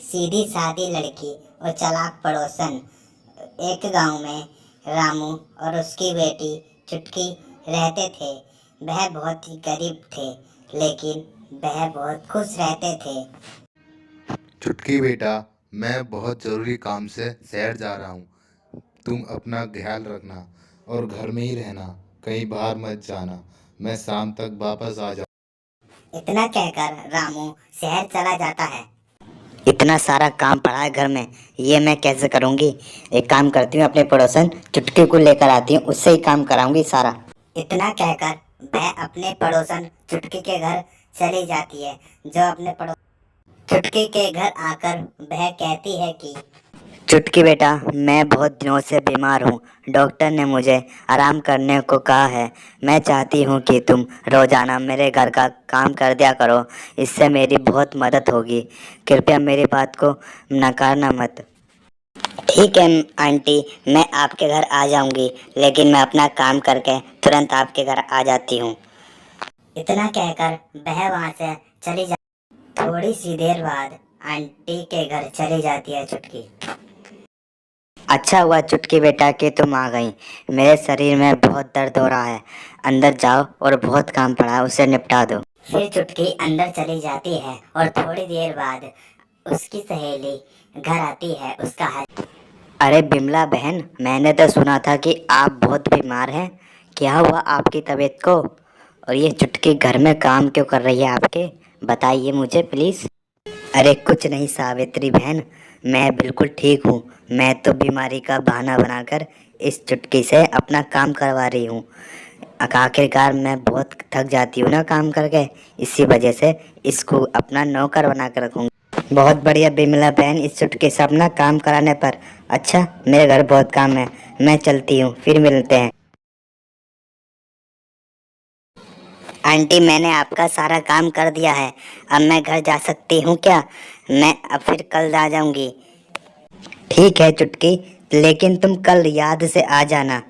सीधी सादी लड़की और चालाक पड़ोसन। एक गांव में रामू और उसकी बेटी चुटकी रहते थे। वह बहुत ही गरीब थे, लेकिन वह बहुत खुश रहते थे। चुटकी बेटा, मैं बहुत ज़रूरी काम से शहर जा रहा हूँ। तुम अपना ख्याल रखना और घर में ही रहना, कहीं बाहर मत जाना। मैं शाम तक वापस आ जाऊँ। इतना कहकर रामू शहर चला जाता है। इतना सारा काम पड़ा है घर में, ये मैं कैसे करूँगी। एक काम करती हूँ, अपने पड़ोसन चुटकी को लेकर आती हूँ, उससे ही काम कराऊंगी सारा। इतना कहकर वह अपने पड़ोसन चुटकी के घर चली जाती है। जो अपने चुटकी के घर आकर वह कहती है कि चुटकी बेटा, मैं बहुत दिनों से बीमार हूँ। डॉक्टर ने मुझे आराम करने को कहा है। मैं चाहती हूँ कि तुम रोज़ाना मेरे घर का काम कर दिया करो, इससे मेरी बहुत मदद होगी। कृपया मेरी बात को नकारना मत। ठीक है आंटी, मैं आपके घर आ जाऊंगी, लेकिन मैं अपना काम करके तुरंत आपके घर आ जाती हूँ। इतना कहकर वह वहाँ से चली जा। थोड़ी सी देर बाद आंटी के घर चली जाती है चुटकी। अच्छा हुआ चुटकी बेटा कि तुम आ गई। मेरे शरीर में बहुत दर्द हो रहा है। अंदर जाओ और बहुत काम पड़ा है, उसे निपटा दो। फिर चुटकी अंदर चली जाती है और थोड़ी देर बाद उसकी सहेली घर आती है। उसका हाल। अरे बिमला बहन, मैंने तो सुना था कि आप बहुत बीमार हैं। क्या हुआ आपकी तबीयत को? और ये चुटकी घर में काम क्यों कर रही है आपके? बताइए मुझे प्लीज़। अरे कुछ नहीं सावित्री बहन, मैं बिल्कुल ठीक हूँ। मैं तो बीमारी का बहाना बनाकर इस चुटकी से अपना काम करवा रही हूँ। आखिरकार मैं बहुत थक जाती हूँ ना काम करके, इसी वजह से इसको अपना नौकर बना कर रखूँगी। बहुत बढ़िया बिमला बहन, इस चुटकी से अपना काम कराने पर। अच्छा, मेरे घर बहुत काम है, मैं चलती हूँ, फिर मिलते हैं। आंटी, मैंने आपका सारा काम कर दिया है, अब मैं घर जा सकती हूँ क्या? मैं अब फिर कल आ जाऊँगी। ठीक है चुटकी, लेकिन तुम कल याद से आ जाना।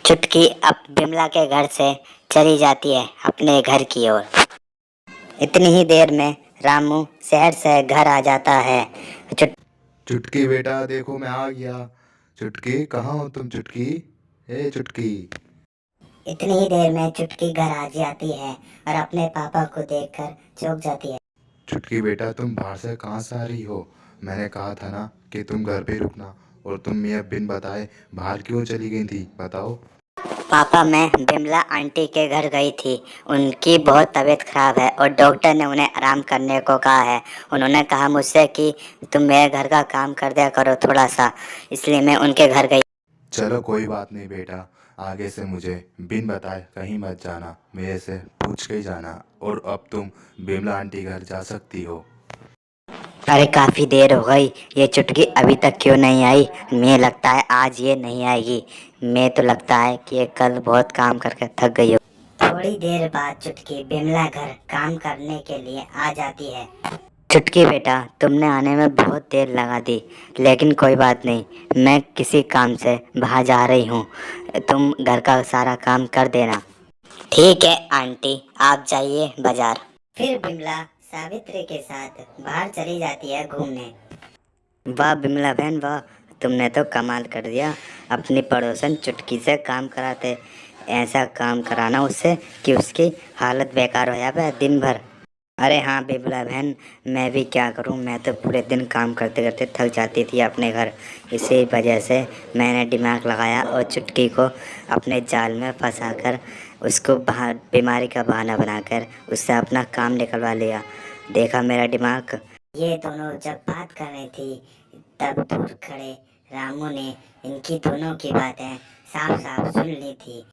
चुटकी अब बिमला के घर से चली जाती है अपने घर की ओर। इतनी ही देर में रामू शहर से घर आ जाता है। चुट चुटकी बेटा, देखो मैं आ गया। चुटकी, कहाँ हो तुम चुटकी? ए चुटकी। इतनी ही देर में चुटकी घर आ जाती है और अपने पापा को देखकर चौंक जाती है। चुटकी बेटा, तुम बाहर से कहाँ से आ रही हो? मैंने कहा था ना कि तुम घर पे रुकना, और तुम ये बिन बताए बाहर क्यों चली गई थी, बताओ। पापा, मैं बिमला आंटी के घर गई थी। उनकी बहुत तबीयत खराब है और डॉक्टर ने उन्हें आराम करने को कहा है। उन्होंने कहा मुझसे कि तुम मेरे घर का काम कर दिया करो थोड़ा सा, इसलिए मैं उनके घर गई। चलो कोई बात नहीं बेटा, आगे से मुझे बिन बताए कहीं मत जाना, मेरे से पूछ के ही जाना। और अब तुम बिमला आंटी घर जा सकती हो। अरे काफ़ी देर हो गई, ये चुटकी अभी तक क्यों नहीं आई? मुझे लगता है आज ये नहीं आएगी। मैं तो लगता है कि ये कल बहुत काम करके थक गई हो। थोड़ी देर बाद चुटकी बिमला घर काम करने के लिए आ जाती है। चुटकी बेटा, तुमने आने में बहुत देर लगा दी, लेकिन कोई बात नहीं, मैं किसी काम से बाहर जा रही हूँ। तुम घर का सारा काम कर देना। ठीक है आंटी, आप जाइए बाजार। फिर बिमला सावित्री के साथ बाहर चली जाती है घूमने। वाह बिमला बहन वाह, तुमने तो कमाल कर दिया। अपनी पड़ोसन चुटकी से काम कराते, ऐसा काम कराना उससे कि उसकी हालत बेकार हो जाए दिन भर। अरे हाँ बिमला बहन, मैं भी क्या करूँ, मैं तो पूरे दिन काम करते करते थक जाती थी अपने घर। इसी वजह से मैंने दिमाग लगाया और चुटकी को अपने जाल में फंसाकर उसको बाहर बीमारी का बहाना बनाकर उससे अपना काम निकलवा लिया। देखा मेरा दिमाग। ये दोनों जब बात कर रही थी, तब दूर खड़े रामू ने इनकी दोनों की बातें साफ साफ सुन ली थी।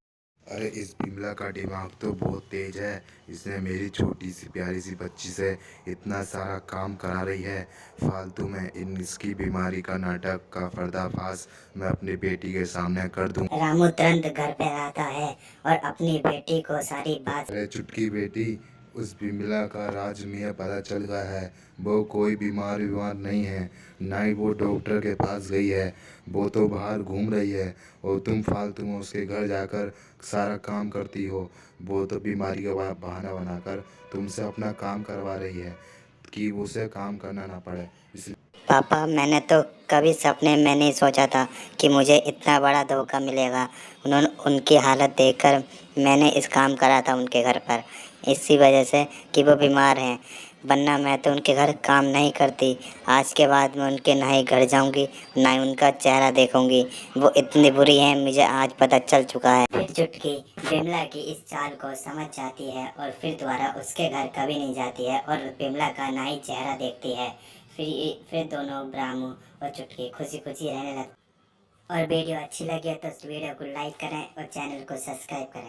अरे इस बिमला का दिमाग तो बहुत तेज है। इसने मेरी छोटी सी प्यारी सी बच्ची से इतना सारा काम करा रही है फालतू में। इसकी बीमारी का नाटक का पर्दाफाश मैं अपनी बेटी के सामने कर दूं। रामू तुरंत घर पे आता है और अपनी बेटी को सारी बात। अरे चुटकी बेटी, उस बिमला का राज में पता चल गया है। वो कोई बीमार बीमार नहीं है, ना ही वो डॉक्टर के पास गई है। वो तो बाहर घूम रही है और तुम फालतू में उसके घर जाकर सारा काम करती हो। वो तो बीमारी का बहाना बनाकर तुमसे अपना काम करवा रही है। कि उसे काम करना ना पड़े, इसलिए पापा, मैंने तो कभी सपने में नहीं सोचा था कि मुझे इतना बड़ा धोखा मिलेगा। उनकी हालत देखकर मैंने इस काम करा था उनके घर पर, इसी वजह से कि वो बीमार हैं, वरना मैं तो उनके घर काम नहीं करती। आज के बाद मैं उनके ना ही घर जाऊंगी, ना ही उनका चेहरा देखूंगी। वो इतनी बुरी हैं, मुझे आज पता चल चुका है। फिर चुटकी बिमला की इस चाल को समझ जाती है और फिर दोबारा उसके घर कभी नहीं जाती है और बिमला का ना ही चेहरा देखती है। फिर दोनों ब्राह्मू और चुटकी खुशी खुशी रहने लगते। और वीडियो अच्छी लगी हो तो इस वीडियो को लाइक करें और चैनल को सब्सक्राइब करें।